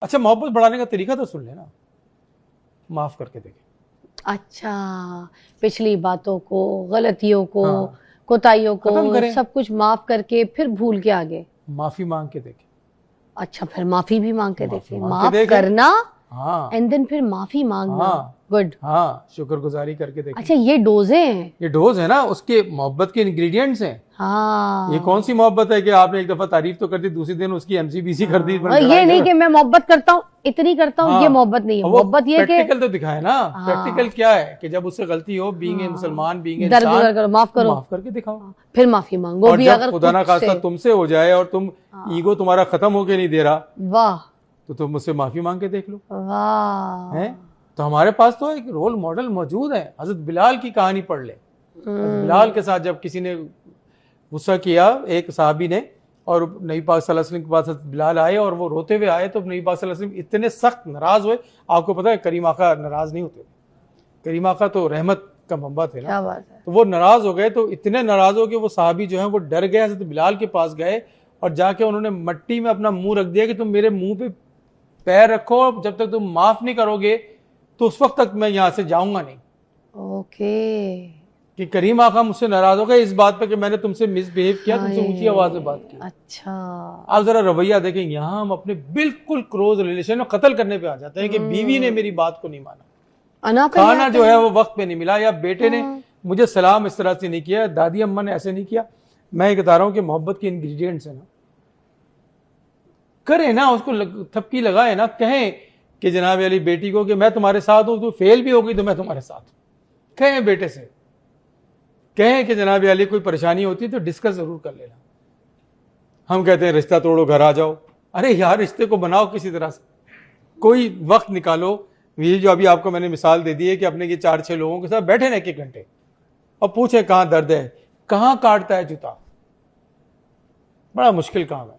अच्छा, मोहब्बत बढ़ाने का तरीका तो सुन लेना, माफ करके देखें। अच्छा, पिछली बातों को, गलतियों को, हाँ, कोताहियों खत्म को करें, सब कुछ माफ करके फिर भूल के आगे। माफी मांग के देखें। अच्छा, फिर माफी भी मांग के माफी देखे, मांग के माफ देखें। करना हाँ एंड देन फिर माफी मांगना। हाँ गुड। हाँ, शुक्रगुजारी करके देखें। अच्छा, ये डोजे हैं। ये डोज है ना, उसके मोहब्बत के इंग्रेडिएंट्स हैं। हाँ, ये कौन सी मोहब्बत है कि आपने एक दफा तारीफ तो कर दी, दूसरी दिन उसकी एमसीबीसी कर दी, और ये नहीं कि मैं मोहब्बत करता हूँ इतनी करता हूँ, ये मोहब्बत नहीं है। वो मोहब्बत ये कि प्रैक्टिकल तो दिखाए ना। हाँ, प्रैक्टिकल क्या है कि जब उससे गलती हो, बीइंग ए मुसलमान, बीइंग ए दर्द इंसान, करो, माफ करो, माफ करके दिखाओ। फिर माफी मांगो और भी जब अगर खुदा ना खुद खास्ता से। तुमसे हो जाए और तुम ईगो तुम्हारा खत्म होके नहीं दे रहा, वाह तो तुम मुझसे माफी मांग के देख लो। वाह। है तो हमारे पास तो एक रोल मॉडल मौजूद है। हजरत बिलाल की कहानी पढ़ ले। हजरत बिलाल के साथ जब किसी ने गुस्सा किया, एक साहबी ने, और नबी पाक सल्लल्लाहु अलैहि वसल्लम के पास हजरत बिलाल आए और वो रोते हुए आए, तो नबी पाक सल्लल्लाहु अलैहि वसल्लम इतने सख्त नाराज हुए। आपको पता है करीम आका नाराज नहीं होते, करीम आका तो रहमत का मंबा थे ना। क्या बात है। तो वो नाराज हो गए, तो इतने नाराज हो कि वो साहबी जो है वो डर गए, हजरत बिलाल के पास गए और जाके उन्होंने मट्टी में अपना मुंह रख दिया कि तुम मेरे मुंह पे पैर रखो, जब तक तुम माफ नहीं करोगे तो उस वक्त तक मैं यहां से जाऊंगा नहीं। ओके। कि करीम आका मुझसे नाराज हो गए इस बात पे कि मैंने तुमसे मिसबिहेव किया, तुमसे ऊंची आवाज में बात की। अच्छा, आप जरा रवैया देखें, यहां हम अपने बिल्कुल क्लोज रिलेशन में कत्ल करने पे आ जाते हैं कि बीवी ने मेरी बात को नहीं माना, खाना जो है वो वक्त पे नहीं मिला, या बेटे ने मुझे सलाम इस तरह से नहीं किया, दादी अम्मा ने ऐसे नहीं किया। मैं ये बता रहा हूं कि मोहब्बत के इंग्रेडिएंट्स है ना, करें ना, उसको थपकी लगाए ना, कहें कि जनाब अली बेटी को कि मैं तुम्हारे साथ हूं, तो फेल भी होगी तो मैं तुम्हारे साथ हूं। कहें बेटे से, कहें कि जनाब अली कोई परेशानी होती है तो डिस्कस जरूर कर लेना। हम कहते हैं रिश्ता तोड़ो, घर आ जाओ। अरे यार, रिश्ते को बनाओ किसी तरह से, कोई वक्त निकालो। ये जो अभी आपको मैंने मिसाल दे दी है कि अपने ये 4-6 लोगों के साथ बैठे ना 1-1 घंटे और पूछे कहां दर्द है, कहां काटता है जूता। बड़ा मुश्किल काम है।